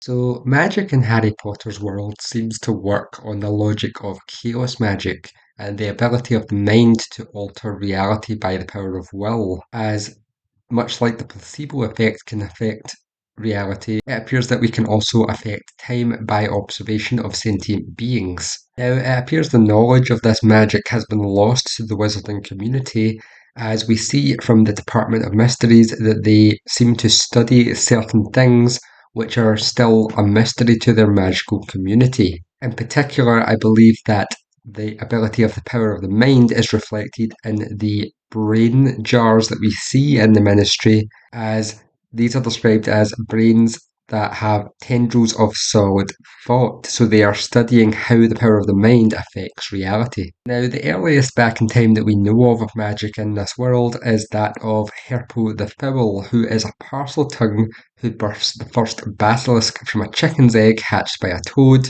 So, magic in Harry Potter's world seems to work on the logic of chaos magic and the ability of the mind to alter reality by the power of will. As much like the placebo effect can affect reality, it appears that we can also affect time by observation of sentient beings. Now, it appears the knowledge of this magic has been lost to the wizarding community, as we see from the Department of Mysteries that they seem to study certain things which are still a mystery to their magical community. In particular, I believe that the ability of the power of the mind is reflected in the brain jars that we see in the ministry, as these are described as brains that have tendrils of solid thought. So they are studying how the power of the mind affects reality. Now, the earliest back in time that we know of magic in this world is that of Herpo the Fowl, who is a Parseltongue who births the first basilisk from a chicken's egg hatched by a toad,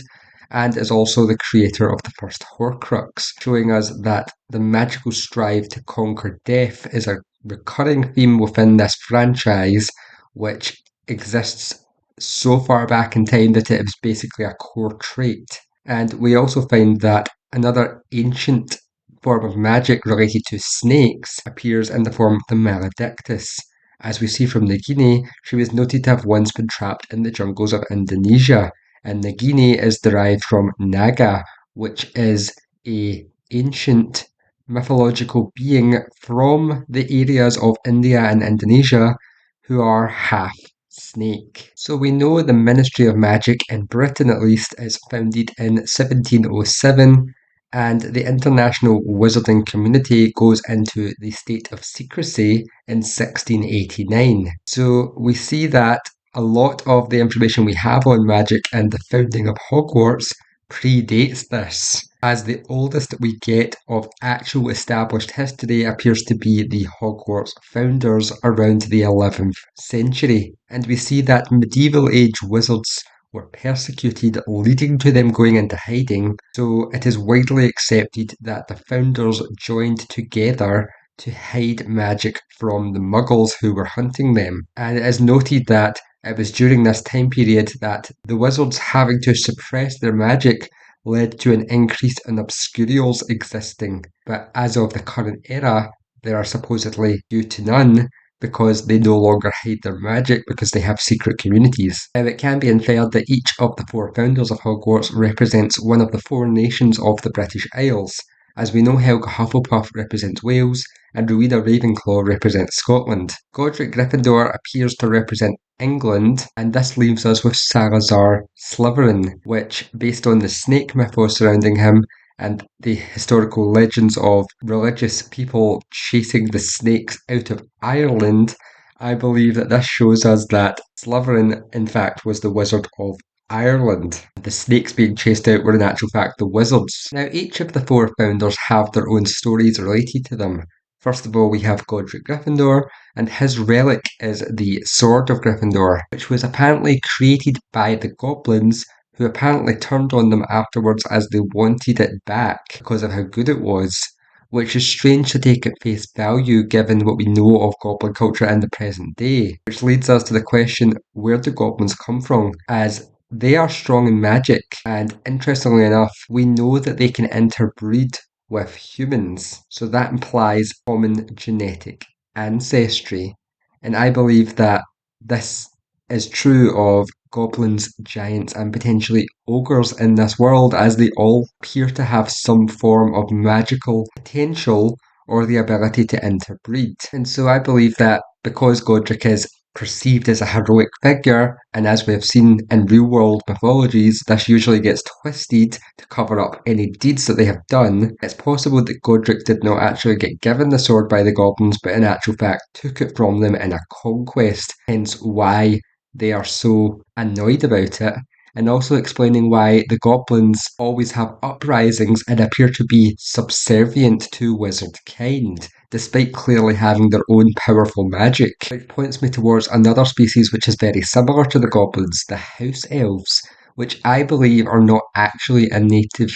and is also the creator of the first Horcrux, showing us that the magical strive to conquer death is a recurring theme within this franchise, which exists so far back in time that it is basically a core trait. And we also find that another ancient form of magic related to snakes appears in the form of the Maledictus. As we see from Nagini, she was noted to have once been trapped in the jungles of Indonesia, and Nagini is derived from Naga, which is a ancient mythological being from the areas of India and Indonesia who are half snake. So we know the Ministry of Magic in Britain at least is founded in 1707, and the international wizarding community goes into the state of secrecy in 1689. So we see that a lot of the information we have on magic and the founding of Hogwarts predates this, as the oldest we get of actual established history appears to be the Hogwarts founders around the 11th century. And we see that medieval age wizards were persecuted, leading to them going into hiding, so it is widely accepted that the founders joined together to hide magic from the muggles who were hunting them. And it is noted that it was during this time period that the wizards having to suppress their magic led to an increase in obscurials existing. But as of the current era, there are supposedly due to none, because they no longer hide their magic because they have secret communities. Now, it can be inferred that each of the four founders of Hogwarts represents one of the four nations of the British Isles. As we know, Helga Hufflepuff represents Wales, and Rowena Ravenclaw represents Scotland. Godric Gryffindor appears to represent England, and this leaves us with Salazar Slytherin, which, based on the snake mythos surrounding him, and the historical legends of religious people chasing the snakes out of Ireland, I believe that this shows us that Slytherin, in fact, was the Wizard of Ireland. The snakes being chased out were in actual fact the wizards. Now, each of the four founders have their own stories related to them. First of all, we have Godric Gryffindor, and his relic is the Sword of Gryffindor, which was apparently created by the goblins, who apparently turned on them afterwards as they wanted it back because of how good it was, which is strange to take at face value given what we know of goblin culture in the present day. Which leads us to the question, where do goblins come from? As they are strong in magic, and interestingly enough, we know that they can interbreed with humans, so that implies common genetic ancestry. And I believe that this is true of goblins, giants, and potentially ogres in this world, as they all appear to have some form of magical potential or the ability to interbreed. And so I believe that because Godric is perceived as a heroic figure, and as we have seen in real world mythologies, this usually gets twisted to cover up any deeds that they have done. It's possible that Godric did not actually get given the sword by the goblins, but in actual fact took it from them in a conquest, hence why they are so annoyed about it, and also explaining why the goblins always have uprisings and appear to be subservient to wizard kind, despite clearly having their own powerful magic. Which points me towards another species which is very similar to the goblins, the house elves, which I believe are not actually a native,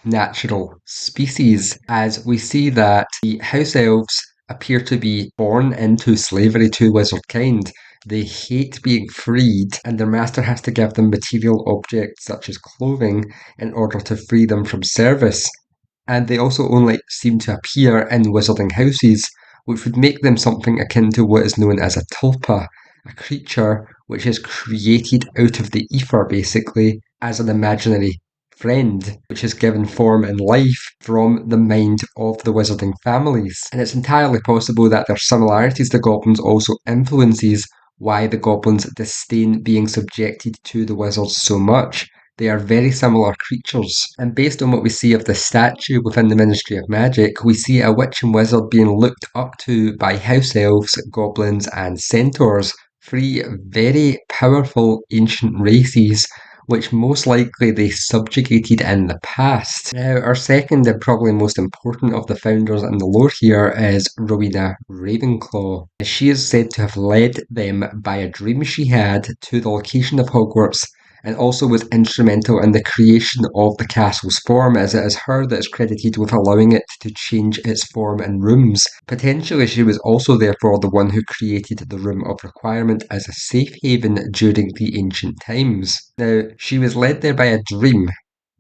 natural species, as we see that the house elves appear to be born into slavery to wizard kind. They hate being freed, and their master has to give them material objects such as clothing in order to free them from service. And they also only seem to appear in wizarding houses, which would make them something akin to what is known as a tulpa, a creature which is created out of the ether basically as an imaginary friend, which is given form and life from the mind of the wizarding families. And it's entirely possible that their similarities to goblins also influences why the goblins disdain being subjected to the wizards so much. They are very similar creatures, and based on what we see of the statue within the Ministry of Magic, we see a witch and wizard being looked up to by house elves, goblins, and centaurs, three very powerful ancient races which most likely they subjugated in the past. Now, our second and probably most important of the founders in the lore here is Rowena Ravenclaw. She is said to have led them by a dream she had to the location of Hogwarts and also was instrumental in the creation of the castle's form, as it is her that is credited with allowing it to change its form and rooms. Potentially, she was also therefore the one who created the Room of Requirement as a safe haven during the ancient times. Now, she was led there by a dream,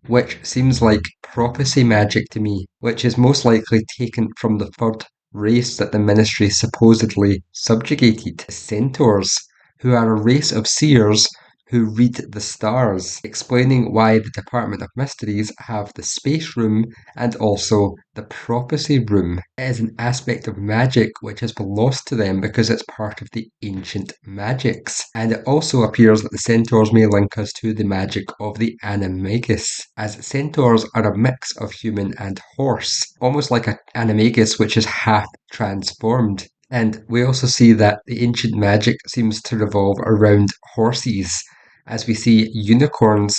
which seems like prophecy magic to me, which is most likely taken from the third race that the Ministry supposedly subjugated, the Centaurs, who are a race of seers who read the stars, explaining why the Department of Mysteries have the space room and also the prophecy room. It is an aspect of magic which has been lost to them because it's part of the ancient magics. And it also appears that the centaurs may link us to the magic of the animagus, as centaurs are a mix of human and horse, almost like an animagus which is half transformed. And we also see that the ancient magic seems to revolve around horses, as we see unicorns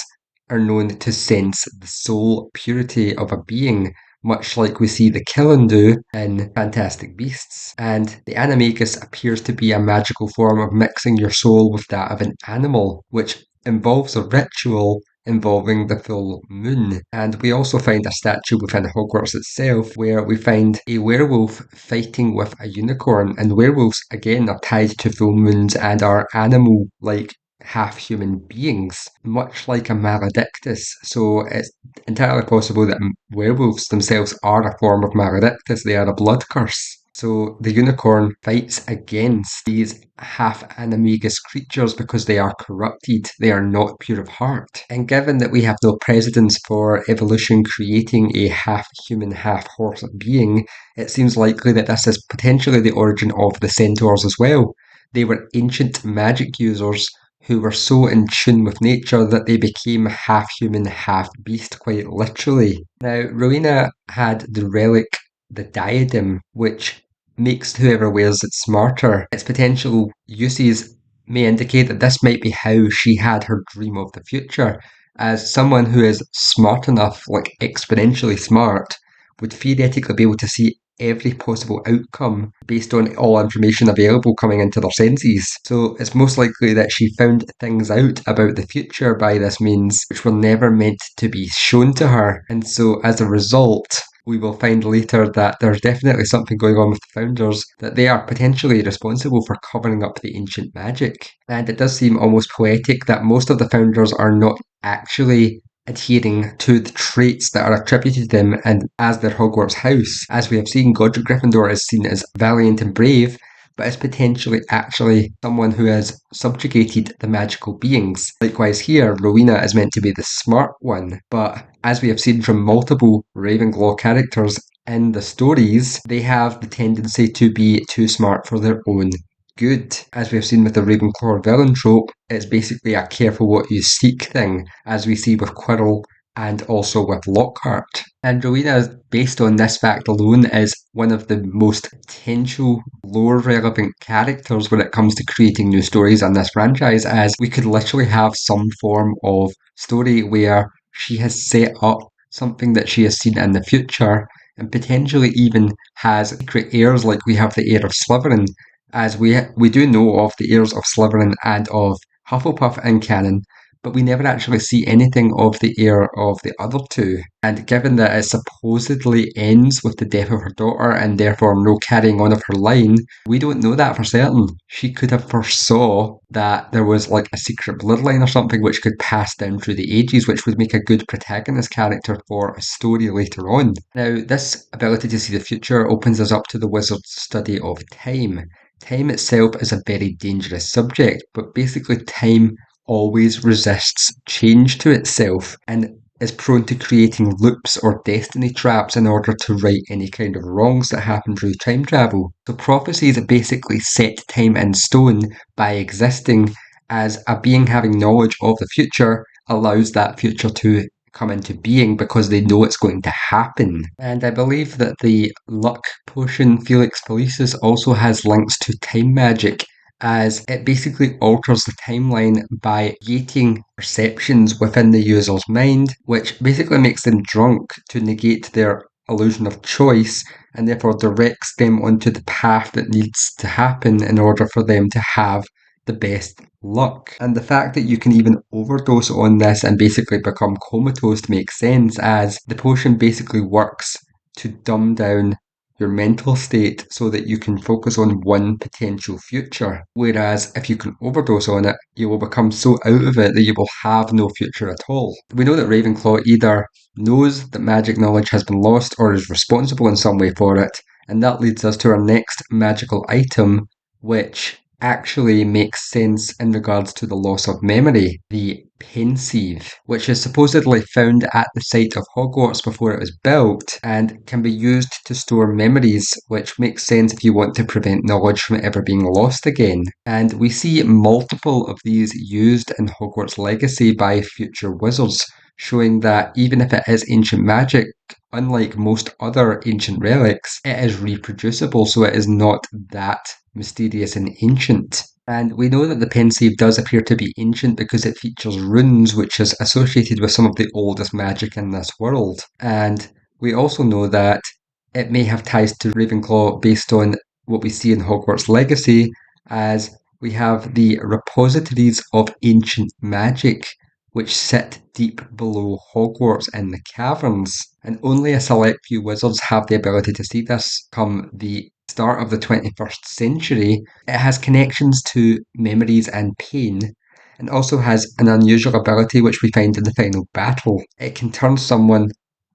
are known to sense the soul purity of a being, much like we see the Killen do in Fantastic Beasts. And the Animagus appears to be a magical form of mixing your soul with that of an animal, which involves a ritual involving the full moon. And we also find a statue within Hogwarts itself where we find a werewolf fighting with a unicorn. And werewolves, again, are tied to full moons and are animal-like half-human beings, much like a maledictus. So it's entirely possible that werewolves themselves are a form of maledictus. They are a blood curse. So the unicorn fights against these half-animagus creatures because they are corrupted. They are not pure of heart. And given that we have no precedence for evolution creating a half-human, half-horse being, it seems likely that this is potentially the origin of the centaurs as well. They were ancient magic users who were so in tune with nature that they became half human, half beast, quite literally. Now, Rowena had the relic, the diadem, which makes whoever wears it smarter. Its potential uses may indicate that this might be how she had her dream of the future, as someone who is smart enough, like exponentially smart, would theoretically be able to see every possible outcome based on all information available coming into their senses. So it's most likely that she found things out about the future by this means which were never meant to be shown to her. And so as a result, we will find later that there's definitely something going on with the founders, that they are potentially responsible for covering up the ancient magic. And it does seem almost poetic that most of the founders are not actually adhering to the traits that are attributed to them and as their Hogwarts house. As we have seen, Godric Gryffindor is seen as valiant and brave, but is potentially actually someone who has subjugated the magical beings. Likewise here, Rowena is meant to be the smart one, but as we have seen from multiple Ravenclaw characters in the stories, they have the tendency to be too smart for their own good. As we've seen with the Ravenclaw villain trope, it's basically a careful what you seek thing, as we see with Quirrell and also with Lockhart. And Rowena, based on this fact alone, is one of the most potential lore relevant characters when it comes to creating new stories in this franchise, as we could literally have some form of story where she has set up something that she has seen in the future and potentially even has secret heirs like we have the heir of Slytherin, as we do know of the heirs of Slytherin and of Hufflepuff in canon, but we never actually see anything of the heir of the other two. And given that it supposedly ends with the death of her daughter and therefore no carrying on of her line, we don't know that for certain. She could have foresaw that there was like a secret bloodline or something which could pass down through the ages, which would make a good protagonist character for a story later on. Now, this ability to see the future opens us up to the wizard's study of time. Time itself is a very dangerous subject, but basically time always resists change to itself and is prone to creating loops or destiny traps in order to right any kind of wrongs that happen through time travel. So prophecies basically set time in stone by existing, as a being having knowledge of the future allows that future to come into being because they know it's going to happen. And I believe that the luck potion Felix Felicis also has links to time magic, as it basically alters the timeline by gating perceptions within the user's mind, which basically makes them drunk to negate their illusion of choice and therefore directs them onto the path that needs to happen in order for them to have the best luck. And the fact that you can even overdose on this and basically become comatose makes sense, as the potion basically works to dumb down your mental state so that you can focus on one potential future. Whereas if you can overdose on it, you will become so out of it that you will have no future at all. We know that Ravenclaw either knows that magic knowledge has been lost or is responsible in some way for it, and that leads us to our next magical item, which actually makes sense in regards to the loss of memory, the Pensieve, which is supposedly found at the site of Hogwarts before it was built and can be used to store memories, which makes sense if you want to prevent knowledge from ever being lost again. And we see multiple of these used in Hogwarts Legacy by future wizards, showing that even if it is ancient magic, unlike most other ancient relics, it is reproducible, so it is not that mysterious and ancient. And we know that the Pensieve does appear to be ancient because it features runes, which is associated with some of the oldest magic in this world. And we also know that it may have ties to Ravenclaw based on what we see in Hogwarts Legacy, as we have the repositories of ancient magic, which sit deep below Hogwarts in the caverns. And only a select few wizards have the ability to see this come the start of the 21st century. It has connections to memories and pain, and also has an unusual ability which we find in the final battle. It can turn someone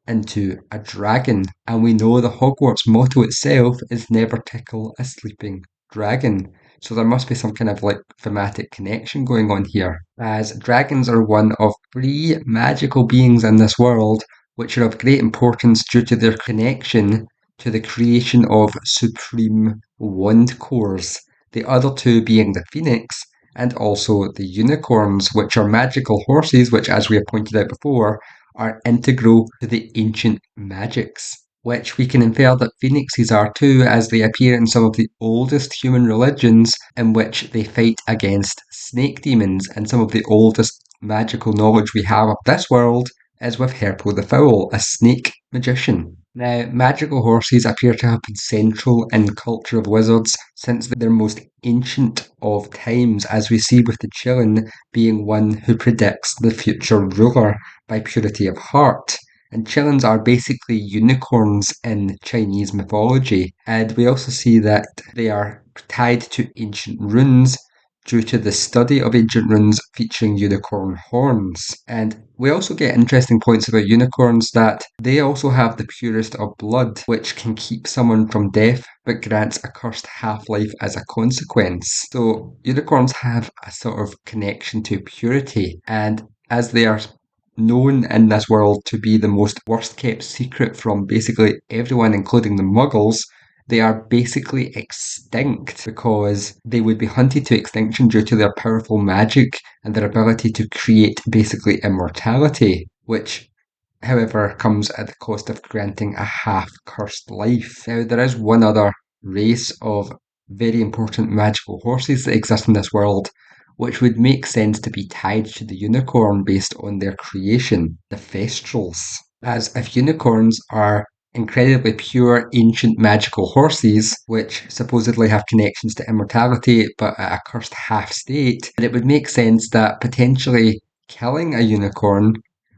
into a dragon, and we know the Hogwarts motto itself is never tickle a sleeping dragon. So there must be some kind of like thematic connection going on here, as dragons are one of three magical beings in this world which are of great importance due to their connection to the creation of supreme wand cores, the other two being the phoenix and also the unicorns, which are magical horses which, as we have pointed out before, are integral to the ancient magics, which we can infer that phoenixes are too, as they appear in some of the oldest human religions in which they fight against snake demons, and some of the oldest magical knowledge we have of this world is with Herpo the Fowl, a snake magician. Now, magical horses appear to have been central in the culture of wizards since their most ancient of times, as we see with the Qilin being one who predicts the future ruler by purity of heart. And Qilins are basically unicorns in Chinese mythology, and we also see that they are tied to ancient runes due to the study of ancient runes featuring unicorn horns. And we also get interesting points about unicorns, that they also have the purest of blood, which can keep someone from death but grants a cursed half-life as a consequence. So unicorns have a sort of connection to purity, and as they are known in this world to be the most worst kept secret from basically everyone, including the muggles, they are basically extinct because they would be hunted to extinction due to their powerful magic and their ability to create basically immortality, which however comes at the cost of granting a half-cursed life. Now, there is one other race of very important magical horses that exist in this world, which would make sense to be tied to the unicorn based on their creation, the Thestrals. As if unicorns are incredibly pure, ancient magical horses, which supposedly have connections to immortality but at a cursed half state, it would make sense that potentially killing a unicorn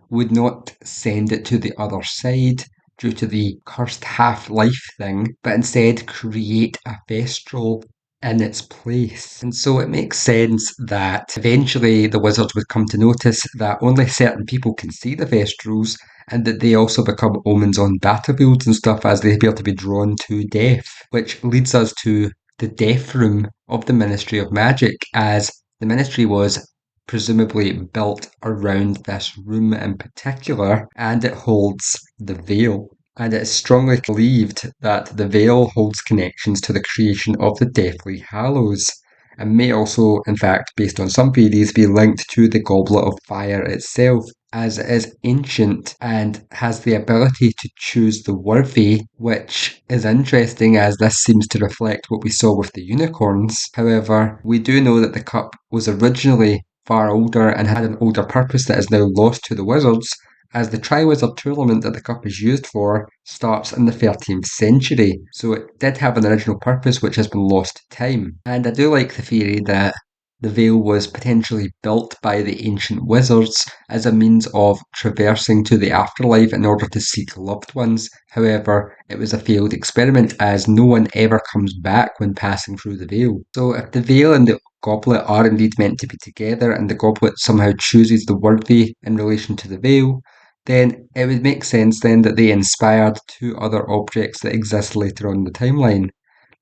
would not send it to the other side due to the cursed half-life thing, but instead create a Thestral in its place. And so it makes sense that eventually the wizards would come to notice that only certain people can see the Thestrals, and that they also become omens on battlefields and stuff as they appear to be drawn to death, which leads us to the death room of the Ministry of Magic, as the ministry was presumably built around this room in particular, and it holds the veil. And it is strongly believed that the veil holds connections to the creation of the Deathly Hallows, and may also, in fact, based on some theories, be linked to the Goblet of Fire itself, as it is ancient and has the ability to choose the worthy, which is interesting as this seems to reflect what we saw with the unicorns. However, we do know that the cup was originally far older and had an older purpose that is now lost to the wizards, as the Triwizard tournament that the cup is used for starts in the 13th century. So it did have an original purpose which has been lost to time. And I do like the theory that the veil was potentially built by the ancient wizards as a means of traversing to the afterlife in order to seek loved ones. However, it was a failed experiment as no one ever comes back when passing through the veil. So if the veil and the goblet are indeed meant to be together and the goblet somehow chooses the worthy in relation to the veil, then it would make sense then that they inspired two other objects that exist later on in the timeline.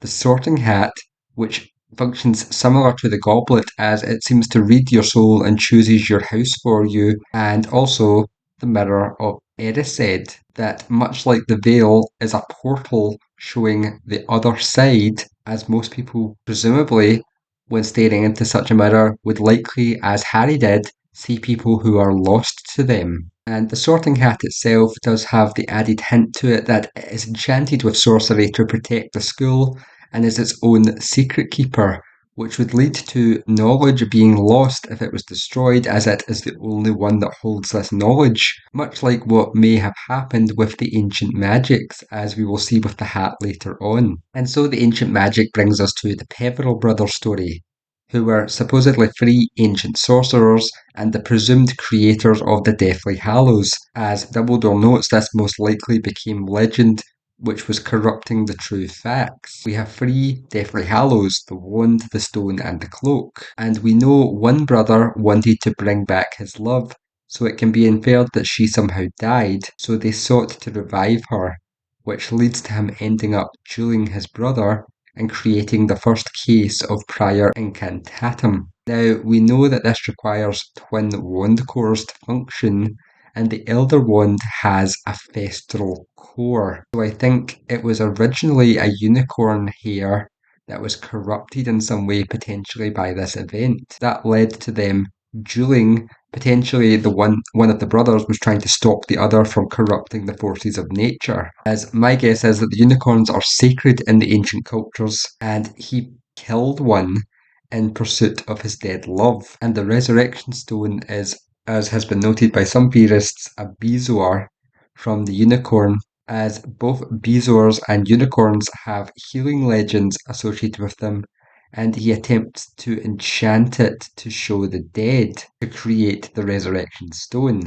The Sorting Hat, which functions similar to the goblet as it seems to read your soul and chooses your house for you, and also the Mirror of Erised, that much like the veil is a portal showing the other side, as most people presumably, when staring into such a mirror, would likely, as Harry did, see people who are lost to them. And the Sorting Hat itself does have the added hint to it that it is enchanted with sorcery to protect the school and is its own secret keeper, which would lead to knowledge being lost if it was destroyed, as it is the only one that holds this knowledge, much like what may have happened with the ancient magics, as we will see with the hat later on. And so the ancient magic brings us to the Peveril brothers story, who were supposedly three ancient sorcerers and the presumed creators of the Deathly Hallows. As Dumbledore notes, this most likely became legend, which was corrupting the true facts. We have three Deathly Hallows, the wand, the stone, and the cloak, and we know one brother wanted to bring back his love, so it can be inferred that she somehow died, so they sought to revive her, which leads to him ending up dueling his brother and creating the first case of prior incantatum. Now, we know that this requires twin wand cores to function, and the Elder Wand has a Thestral core. So I think it was originally a unicorn hair that was corrupted in some way, potentially by this event. That led to them dueling. Potentially, one of the brothers was trying to stop the other from corrupting the forces of nature. As my guess is that the unicorns are sacred in the ancient cultures, and he killed one in pursuit of his dead love. And the resurrection stone is, as has been noted by some theorists, a bezoar from the unicorn, as both bezoars and unicorns have healing legends associated with them, and he attempts to enchant it to show the dead to create the resurrection stone.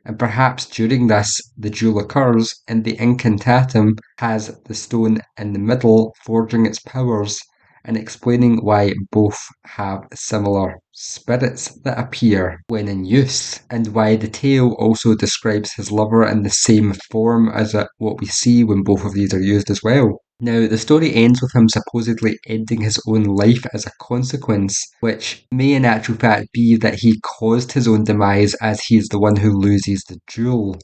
And perhaps during this, the duel occurs, and the incantatum has the stone in the middle, forging its powers and explaining why both have similar spirits that appear when in use, and why the tale also describes his lover in the same form as what we see when both of these are used as well. Now, the story ends with him supposedly ending his own life as a consequence, which may in actual fact be that he caused his own demise as he is the one who loses the duel,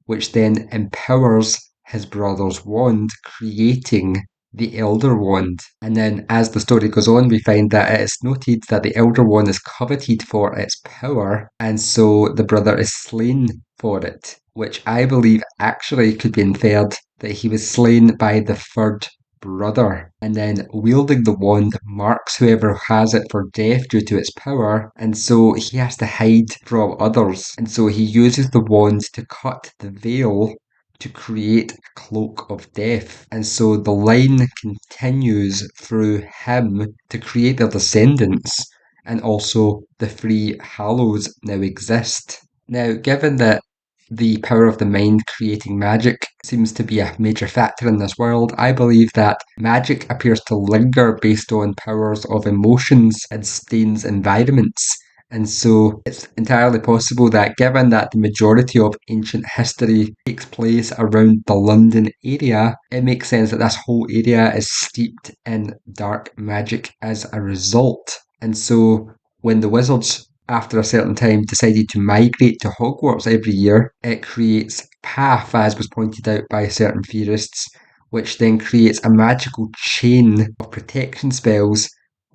which then empowers his brother's wand, creating the Elder Wand. And then as the story goes on, we find that it is noted that the Elder Wand is coveted for its power, and so the brother is slain for it, which I believe actually could be inferred that he was slain by the third brother, and then wielding the wand marks whoever has it for death due to its power, and so he has to hide from others, and so he uses the wand to cut the veil to create a cloak of death. And so the line continues through him to create their descendants. and also the three Hallows now exist. Now, given that the power of the mind creating magic seems to be a major factor in this world, I believe that magic appears to linger based on powers of emotions and stains environments. And so it's entirely possible that given that the majority of ancient history takes place around the London area, it makes sense that this whole area is steeped in dark magic as a result. And so when the wizards after a certain time decided to migrate to Hogwarts every year, it creates path, as was pointed out by certain theorists, which then creates a magical chain of protection spells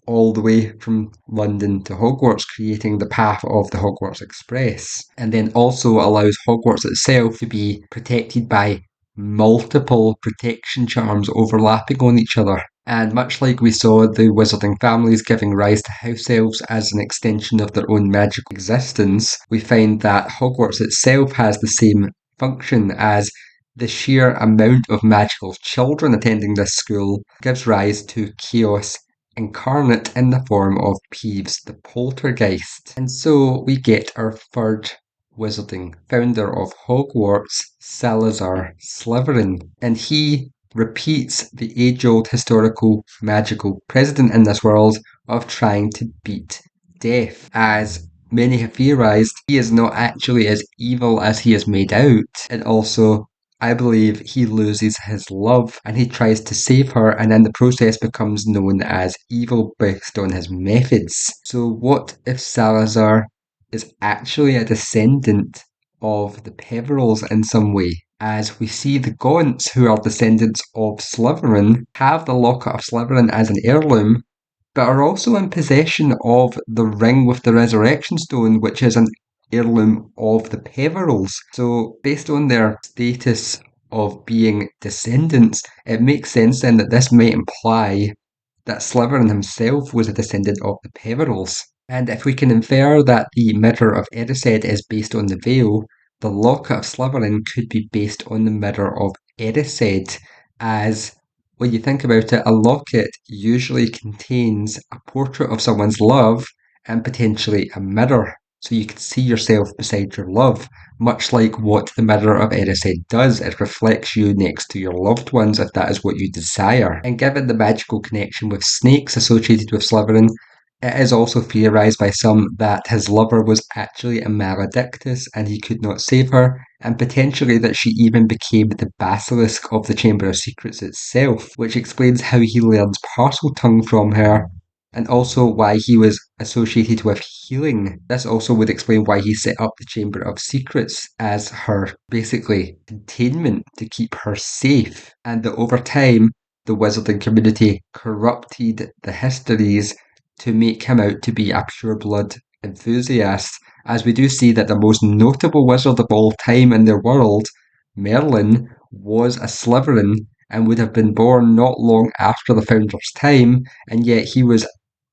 all the way from London to Hogwarts, creating the path of the Hogwarts Express, and then also allows Hogwarts itself to be protected by multiple protection charms overlapping on each other. And much like we saw the wizarding families giving rise to house elves as an extension of their own magical existence, we find that Hogwarts itself has the same function, as the sheer amount of magical children attending this school gives rise to chaos incarnate in the form of Peeves the Poltergeist. And so we get our third wizarding founder of Hogwarts, Salazar Slytherin, and he repeats the age-old historical magical precedent in this world of trying to beat death. As many have theorized, he is not actually as evil as he is made out, and also I believe he loses his love and he tries to save her, and in the process becomes known as evil based on his methods. So, what if Salazar is actually a descendant of the Peverils in some way? As we see the Gaunts, who are descendants of Slytherin, have the Locket of Slytherin as an heirloom, but are also in possession of the ring with the Resurrection Stone, which is an heirloom of the Peverils. So, based on their status of being descendants, it makes sense then that this might imply that Slytherin himself was a descendant of the Peverils. And if we can infer that the Mirror of Erised is based on the Veil, the Locket of Slytherin could be based on the Mirror of Erised, as when you think about it, a locket usually contains a portrait of someone's love and potentially a mirror, so you can see yourself beside your love, much like what the Mirror of Erised does. It reflects you next to your loved ones if that is what you desire. And given the magical connection with snakes associated with Slytherin, it is also theorised by some that his lover was actually a Maledictus and he could not save her, and potentially that she even became the basilisk of the Chamber of Secrets itself, which explains how he learns Parseltongue from her, and also why he was associated with healing. This also would explain why he set up the Chamber of Secrets as her, basically, containment to keep her safe, and that over time, the wizarding community corrupted the histories to make him out to be a pure-blood enthusiast, as we do see that the most notable wizard of all time in their world, Merlin, was a Slytherin and would have been born not long after the founder's time, and yet he was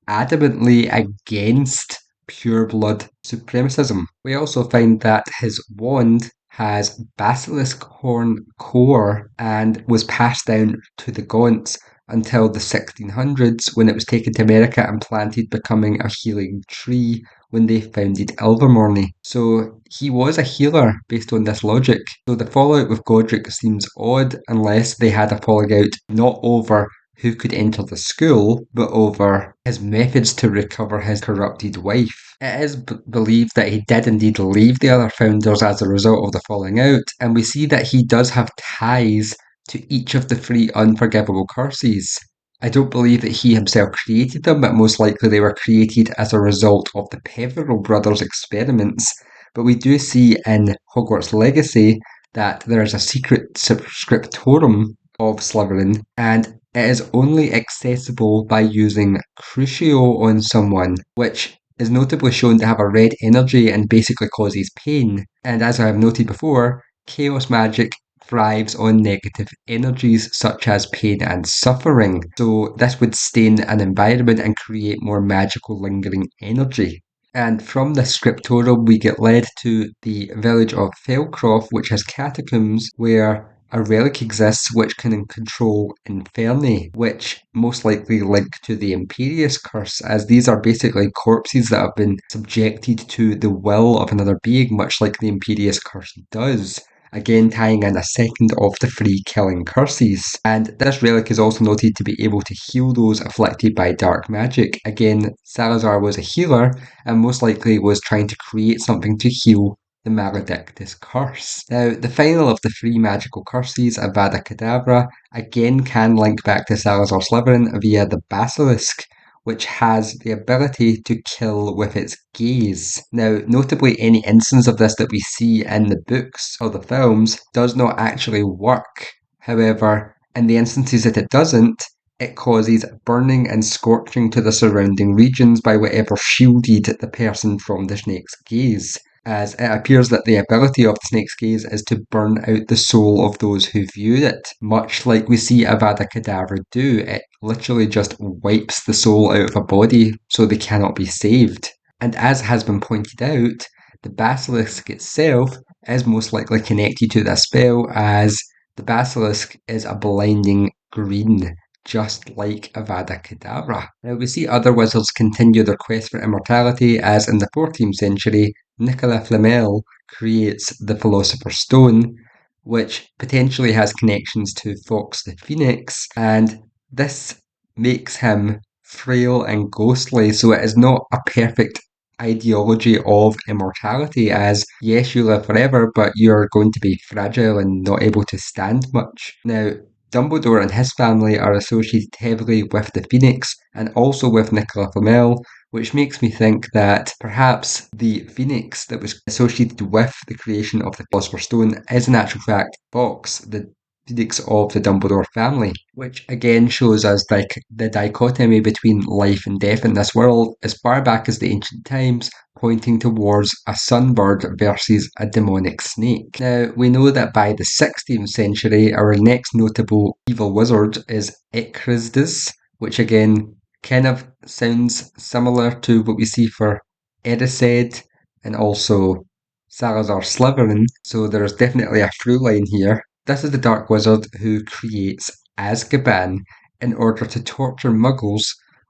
adamantly against pure-blood supremacism. We also find that his wand has basilisk horn core and was passed down to the Gaunts until the 1600s, when it was taken to America and planted, becoming a healing tree when they founded Ilvermorny. So he was a healer based on this logic. So the fallout with Godric seems odd unless they had a falling out not over who could enter the school, but over his methods to recover his corrupted wife. It is believed that he did indeed leave the other founders as a result of the falling out, and we see that he does have ties to each of the three unforgivable curses. I don't believe that he himself created them, but most likely they were created as a result of the Peveril brothers' experiments. But we do see in Hogwarts Legacy that there is a secret scriptorum of Slytherin, and it is only accessible by using Crucio on someone, which is notably shown to have a red energy and basically causes pain. And as I have noted before, chaos magic thrives on negative energies such as pain and suffering. So this would stain an environment and create more magical lingering energy. And from the scriptorium we get led to the village of Felcroft, which has catacombs where a relic exists which can control Inferni, which most likely link to the Imperius curse, as these are basically corpses that have been subjected to the will of another being, much like the Imperius curse does. Again, tying in a second of the three killing curses. And this relic is also noted to be able to heal those afflicted by dark magic. Again, Salazar was a healer and most likely was trying to create something to heal the Maledictus curse. Now, the final of the three magical curses, Avada Kedavra, again can link back to Salazar Slytherin via the Basilisk, which has the ability to kill with its gaze. Now, notably, any instance of this that we see in the books or the films does not actually work. However, in the instances that it doesn't, it causes burning and scorching to the surrounding regions by whatever shielded the person from the snake's gaze, as it appears that the ability of the snake's gaze is to burn out the soul of those who view it, much like we see Avada Kedavra do. It literally just wipes the soul out of a body so they cannot be saved. And as has been pointed out, the basilisk itself is most likely connected to this spell, as the basilisk is a blinding green, just like Avada Kedavra. Now, we see other wizards continue their quest for immortality, as in the 14th century, Nicolas Flamel creates the Philosopher's Stone, which potentially has connections to Fawkes the Phoenix, and this makes him frail and ghostly, so it is not a perfect ideology of immortality, as yes, you live forever, but you're going to be fragile and not able to stand much. Now, Dumbledore and his family are associated heavily with the Phoenix and also with Nicolas Flamel, which makes me think that perhaps the Phoenix that was associated with the creation of the Philosopher's Stone is in actual fact Fawkes, the Phoenix of the Dumbledore family, which again shows us the dichotomy between life and death in this world as far back as the ancient times, pointing towards a sunbird versus a demonic snake. Now, we know that by the 16th century, our next notable evil wizard is Ecrizdus, which again kind of sounds similar to what we see for Erised and also Salazar Slytherin, so there's definitely a through line here. This is the Dark Wizard who creates Azkaban in order to torture muggles,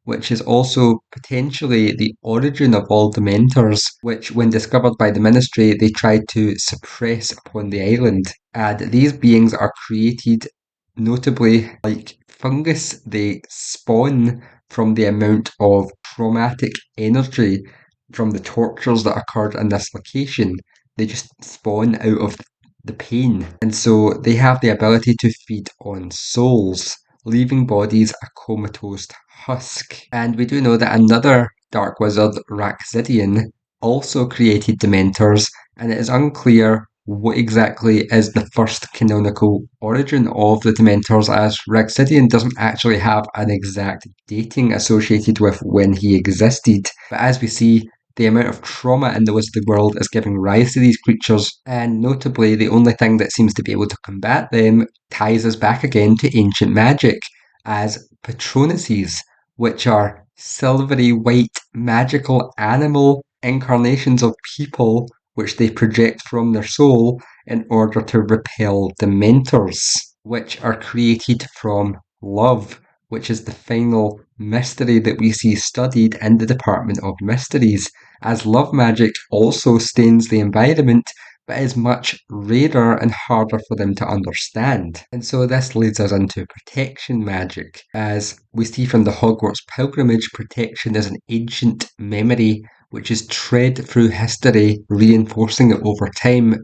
which is also potentially the origin of all Dementors, which, when discovered by the Ministry, they tried to suppress upon the island. And these beings are created, notably like fungus, they spawn from the amount of traumatic energy from the tortures that occurred in this location. They just spawn out of the pain. And so they have the ability to feed on souls, leaving bodies a comatose husk. And we do know that another dark wizard, Raxidian, also created Dementors, and it is unclear what exactly is the first canonical origin of the Dementors, as Raxidian doesn't actually have an exact dating associated with when he existed. But as we see, the amount of trauma in the Wizarding world is giving rise to these creatures, and notably, the only thing that seems to be able to combat them ties us back again to ancient magic, as Patronuses, which are silvery white magical animal incarnations of people which they project from their soul in order to repel Dementors, which are created from love, which is the final mystery that we see studied in the Department of Mysteries, as love magic also stains the environment but is much rarer and harder for them to understand. And so this leads us into protection magic. As we see from the Hogwarts pilgrimage, protection is an ancient memory which is tread through history, reinforcing it over time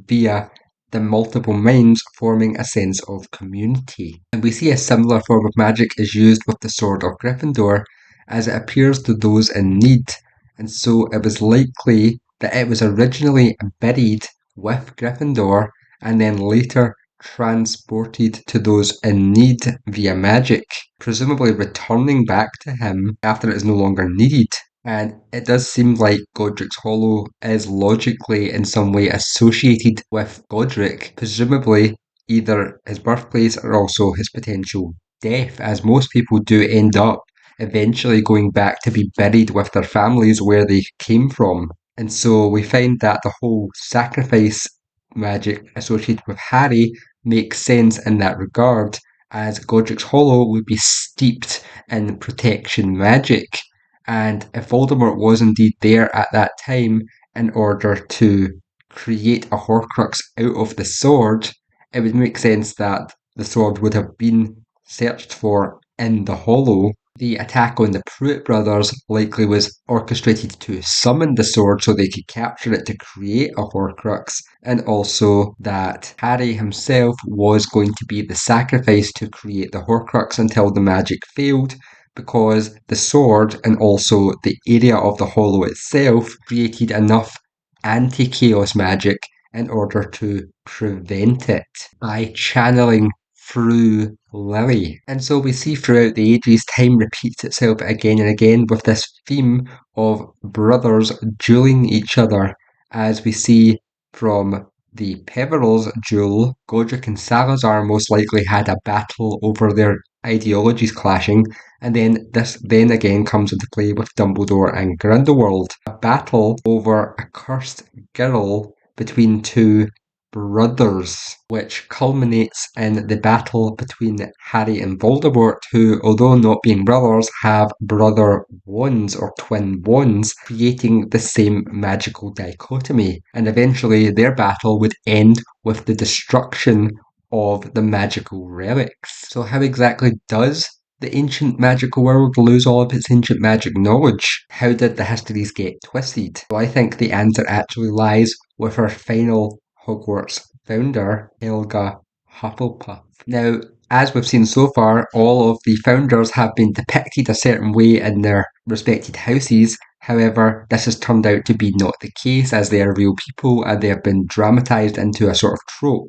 via the multiple minds forming a sense of community. And we see a similar form of magic is used with the Sword of Gryffindor, as it appears to those in need, and so it was likely that it was originally buried with Gryffindor and then later transported to those in need via magic, presumably returning back to him after it is no longer needed. And it does seem like Godric's Hollow is logically in some way associated with Godric, presumably either his birthplace or also his potential death, as most people do end up eventually going back to be buried with their families where they came from. And so we find that the whole sacrifice magic associated with Harry makes sense in that regard, as Godric's Hollow would be steeped in protection magic. And if Voldemort was indeed there at that time in order to create a Horcrux out of the sword, it would make sense that the sword would have been searched for in the Hollow. The attack on the Pruitt brothers likely was orchestrated to summon the sword so they could capture it to create a Horcrux, and also that Harry himself was going to be the sacrifice to create the Horcrux until the magic failed, because the sword and also the area of the Hollow itself created enough anti-chaos magic in order to prevent it by channeling through Lily. And so we see throughout the ages, time repeats itself again and again with this theme of brothers dueling each other, as we see from the Peveril's duel. Godric and Salazar most likely had a battle over their ideologies clashing, and then this then again comes into play with Dumbledore and Grindelwald, a battle over a cursed girl between two brothers, which culminates in the battle between Harry and Voldemort, who, although not being brothers, have brother wands or twin wands, creating the same magical dichotomy. And eventually their battle would end with the destruction of the magical relics. So how exactly does the ancient magical world lose all of its ancient magic knowledge? How did the histories get twisted? So I think the answer actually lies with our final Hogwarts founder, Helga Hufflepuff. Now, as we've seen so far, all of the founders have been depicted a certain way in their respected houses. However, this has turned out to be not the case, as they are real people and they have been dramatised into a sort of trope.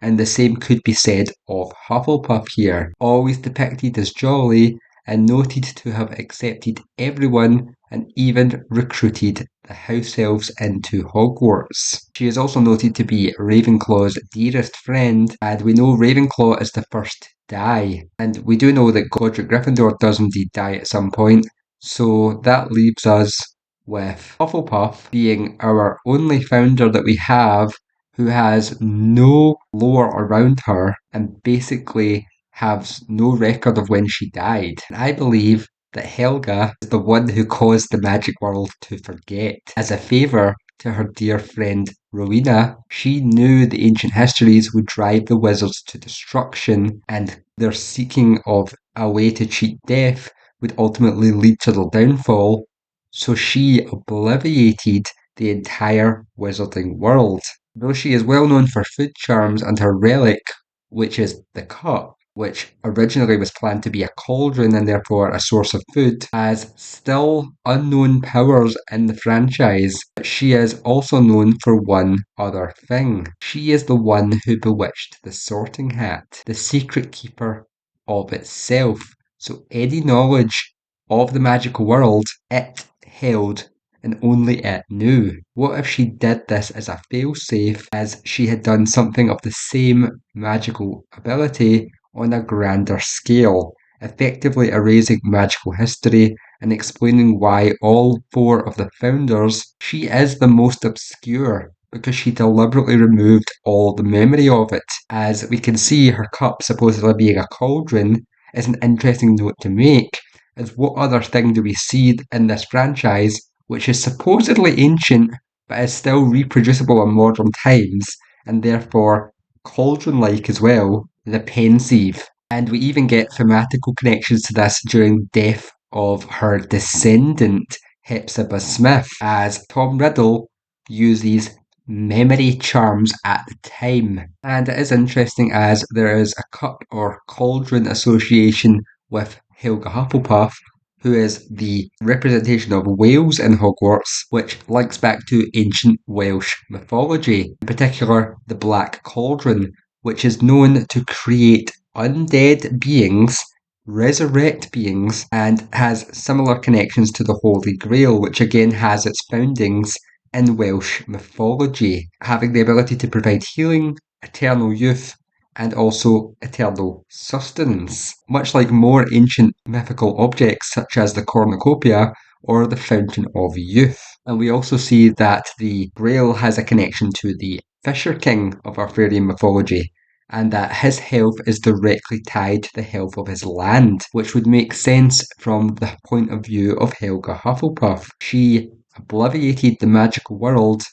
And the same could be said of Hufflepuff here, always depicted as jolly and noted to have accepted everyone and even recruited the house elves into Hogwarts. She is also noted to be Ravenclaw's dearest friend, and we know Ravenclaw is the first to die. And we do know that Godric Gryffindor does indeed die at some point, so that leaves us with Hufflepuff being our only founder that we have who has no lore around her and basically has no record of when she died. And I believe that Helga is the one who caused the magic world to forget. As a favour to her dear friend Rowena, she knew the ancient histories would drive the wizards to destruction, and their seeking of a way to cheat death would ultimately lead to their downfall, so she obliviated the entire wizarding world. Though she is well known for food charms and her relic, which is the cup, which originally was planned to be a cauldron and therefore a source of food, has still unknown powers in the franchise. She is also known for one other thing. She is the one who bewitched the Sorting Hat, the secret keeper of itself. So any knowledge of the magical world, it held and only it knew. What if she did this as a failsafe, as she had done something of the same magical ability on a grander scale, effectively erasing magical history and explaining why all four of the founders, she is the most obscure because she deliberately removed all the memory of it. As we can see, her cup supposedly being a cauldron is an interesting note to make, as what other thing do we see in this franchise which is supposedly ancient but is still reproducible in modern times, and therefore cauldron-like as well, the Pensieve. And we even get thematical connections to this during death of her descendant, Hepzibah Smith, as Tom Riddle uses memory charms at the time. And it is interesting as there is a cup or cauldron association with Helga Hufflepuff, who is the representation of Wales in Hogwarts, which links back to ancient Welsh mythology, in particular the Black Cauldron, which is known to create undead beings, resurrect beings, and has similar connections to the Holy Grail, which again has its foundings in Welsh mythology, having the ability to provide healing, eternal youth, and also eternal sustenance, much like more ancient mythical objects such as the cornucopia or the Fountain of Youth. And we also see that the Grail has a connection to the Fisher King of Arthurian mythology, and that his health is directly tied to the health of his land, which would make sense from the point of view of Helga Hufflepuff. She obliterated the magical world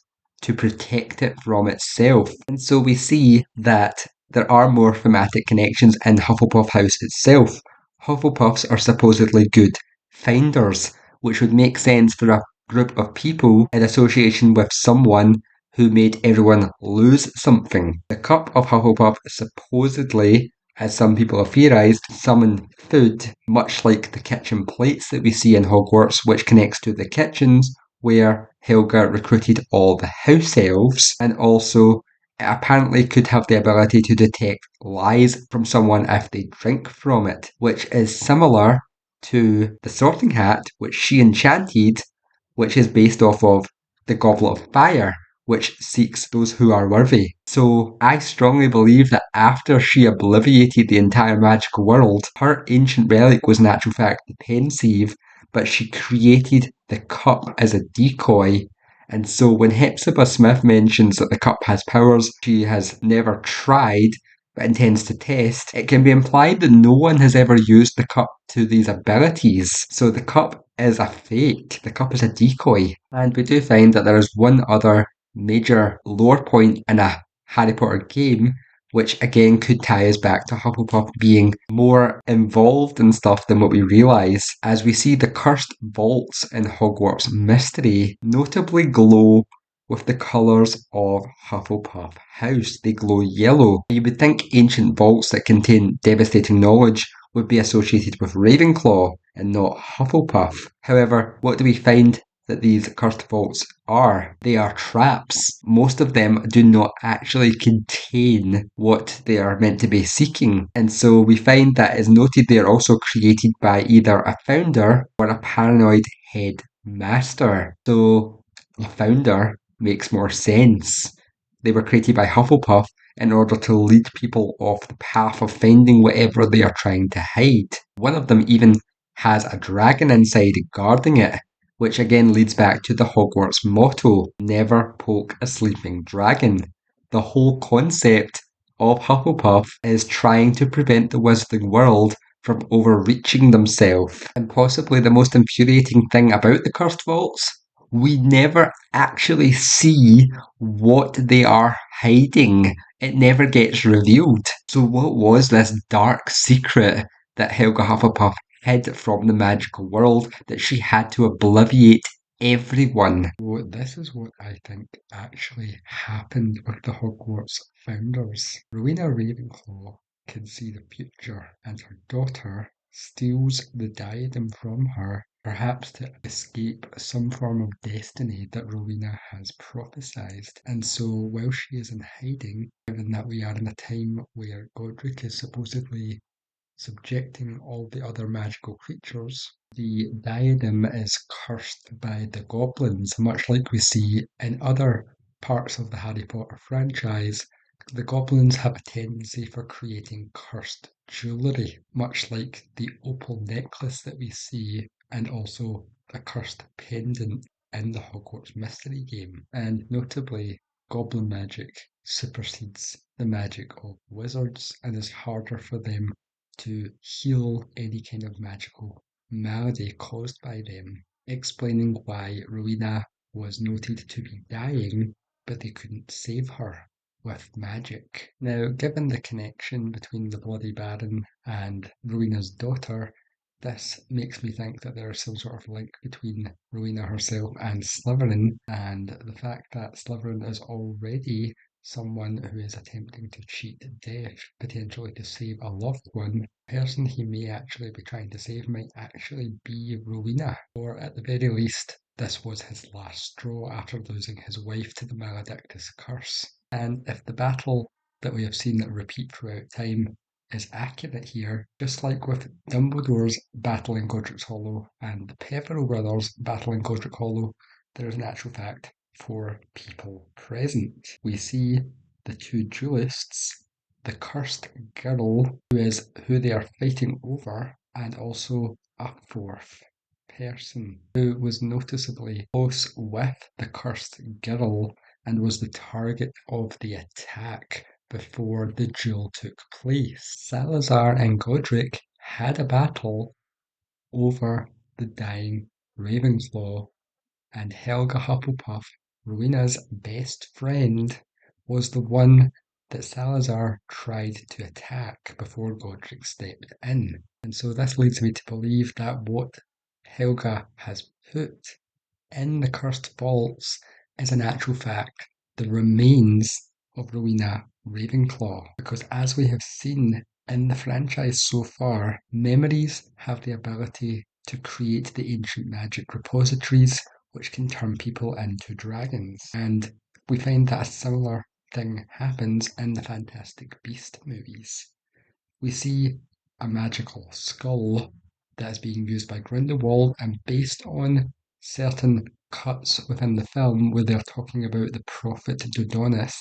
to protect it from itself. And so we see that there are more thematic connections in Hufflepuff House itself. Hufflepuffs are supposedly good finders, which would make sense for a group of people in association with someone who made everyone lose something. The cup of Hufflepuff supposedly, as some have theorised, summoned food, much like the kitchen plates that we see in Hogwarts, which connects to the kitchens where Helga recruited all the house elves, and also it apparently could have the ability to detect lies from someone if they drink from it, which is similar to the sorting hat, which she enchanted, which is based off of the Goblet of Fire, which seeks those who are worthy. So I strongly believe that after she obliterated the entire magical world, her ancient relic was in actual fact the Pensieve, but she created the cup as a decoy. And so when Hepzibah Smith mentions that the cup has powers she has never tried but intends to test, it can be implied that no one has ever used the cup to these abilities. So the cup is a fake, the cup is a decoy. And we do find that there is one other major lore point in a Harry Potter game, which again could tie us back to Hufflepuff being more involved in stuff than what we realise, as we see the cursed vaults in Hogwarts Mystery notably glow with the colours of Hufflepuff House. They glow yellow. You would think ancient vaults that contain devastating knowledge would be associated with Ravenclaw and not Hufflepuff. However, what do we find that these cursed vaults are? They are traps. Most of them do not actually contain what they are meant to be seeking. And so we find that it's noted they are also created by either a founder or a paranoid headmaster. So a founder makes more sense. They were created by Hufflepuff in order to lead people off the path of finding whatever they are trying to hide. One of them even has a dragon inside guarding it, which again leads back to the Hogwarts motto, never poke a sleeping dragon. The whole concept of Hufflepuff is trying to prevent the wizarding world from overreaching themselves. And possibly the most infuriating thing about the Cursed Vaults, we never actually see what they are hiding. It never gets revealed. So what was this dark secret that Helga Hufflepuff hid from the magical world that she had to obliviate everyone? Well, this is what I think actually happened with the Hogwarts founders. Rowena Ravenclaw can see the future, and her daughter steals the diadem from her, perhaps to escape some form of destiny that Rowena has prophesied. And so, while she is in hiding, given that we are in a time where Godric is supposedly subjecting all the other magical creatures, the diadem is cursed by the goblins, much like we see in other parts of the Harry Potter franchise. The goblins have a tendency for creating cursed jewellery, much like the opal necklace that we see, and also a cursed pendant in the Hogwarts Mystery game. And notably, goblin magic supersedes the magic of wizards and is harder for them to heal any kind of magical malady caused by them, explaining why Rowena was noted to be dying, but they couldn't save her with magic. Now, given the connection between the Bloody Baron and Rowena's daughter, this makes me think that there is some sort of link between Rowena herself and Slytherin, and the fact that Slytherin is already someone who is attempting to cheat death, potentially to save a loved one. The person he may actually be trying to save might actually be Rowena, or at the very least, this was his last straw after losing his wife to the Maledictus curse. And if the battle that we have seen repeat throughout time is accurate here, just like with Dumbledore's battle in Godric's Hollow and the Peveril brothers' battle in Godric Hollow, there is in actual fact 4 people present. We see the 2 duelists, the cursed girl, who they are fighting over, and also a 4th person who was noticeably close with the cursed girl and was the target of the attack before the duel took place. Salazar and Godric had a battle over the dying Ravenclaw, and Helga Hufflepuff, Rowena's best friend, was the one that Salazar tried to attack before Godric stepped in. And so this leads me to believe that what Helga has put in the cursed vaults is in actual fact the remains of Rowena Ravenclaw. Because as we have seen in the franchise so far, memories have the ability to create the ancient magic repositories which can turn people into dragons. And we find that a similar thing happens in the Fantastic Beast movies. We see a magical skull that is being used by Grindelwald, and based on certain cuts within the film where they're talking about the prophet Dodonis,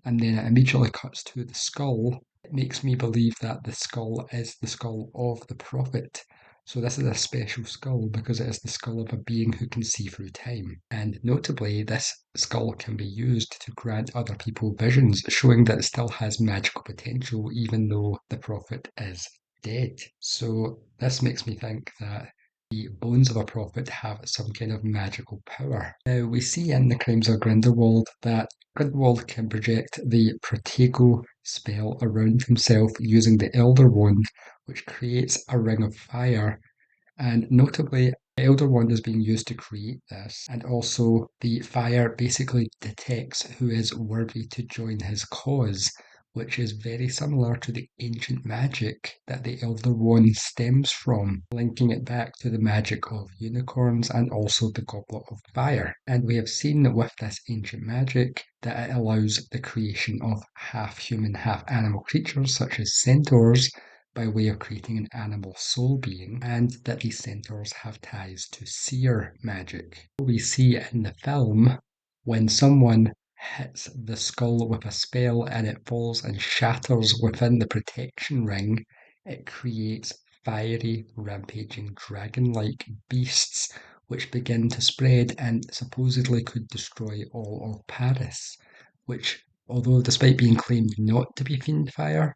and then it immediately cuts to the skull, it makes me believe that the skull is the skull of the prophet. So this is a special skull because it is the skull of a being who can see through time. And notably, this skull can be used to grant other people visions, showing that it still has magical potential even though the prophet is dead. So this makes me think that the bones of a prophet have some kind of magical power. Now, we see in the Crimes of Grindelwald that Grindelwald can project the Protego spell around himself using the Elder Wand, which creates a ring of fire. And notably, the Elder Wand is being used to create this, and also the fire basically detects who is worthy to join his cause, which is very similar to the ancient magic that the Elder Wand stems from, linking it back to the magic of unicorns and also the Goblet of Fire. And we have seen that with this ancient magic that it allows the creation of half human, half animal creatures such as centaurs by way of creating an animal soul being, and that these centaurs have ties to seer magic. We see in the film when someone hits the skull with a spell and it falls and shatters within the protection ring, it creates fiery, rampaging, dragon like beasts which begin to spread and supposedly could destroy all of Paris. Which, although despite being claimed not to be Fiendfire,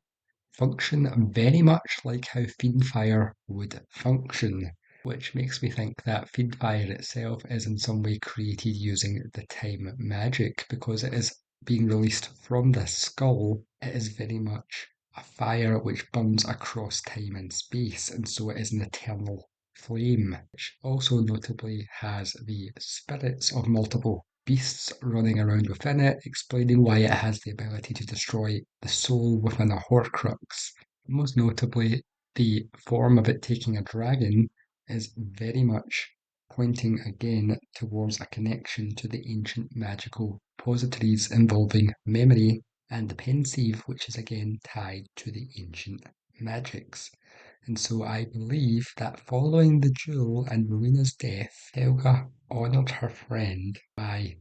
function very much like how Fiendfire would function, which makes me think that Fiendfire itself is in some way created using the time magic, because it is being released from this skull. It is very much a fire which burns across time and space, and so it is an eternal flame, which also notably has the spirits of multiple beasts running around within it, explaining why it has the ability to destroy the soul within a Horcrux. Most notably, the form of it taking a dragon is very much pointing again towards a connection to the ancient magical repositories involving memory, and the Pensieve, which is again tied to the ancient magics. And so I believe that following the duel and Rowena's death, Helga honoured her friend by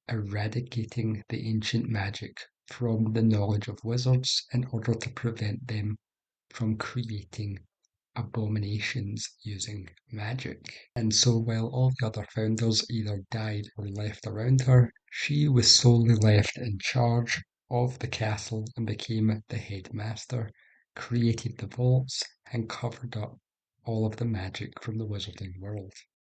eradicating the ancient magic from the knowledge of wizards in order to prevent them from creating abominations using magic. And so while all the other founders either died or left around her, she was solely left in charge of the castle and became the headmaster, created the vaults, and covered up all of the magic from the wizarding world.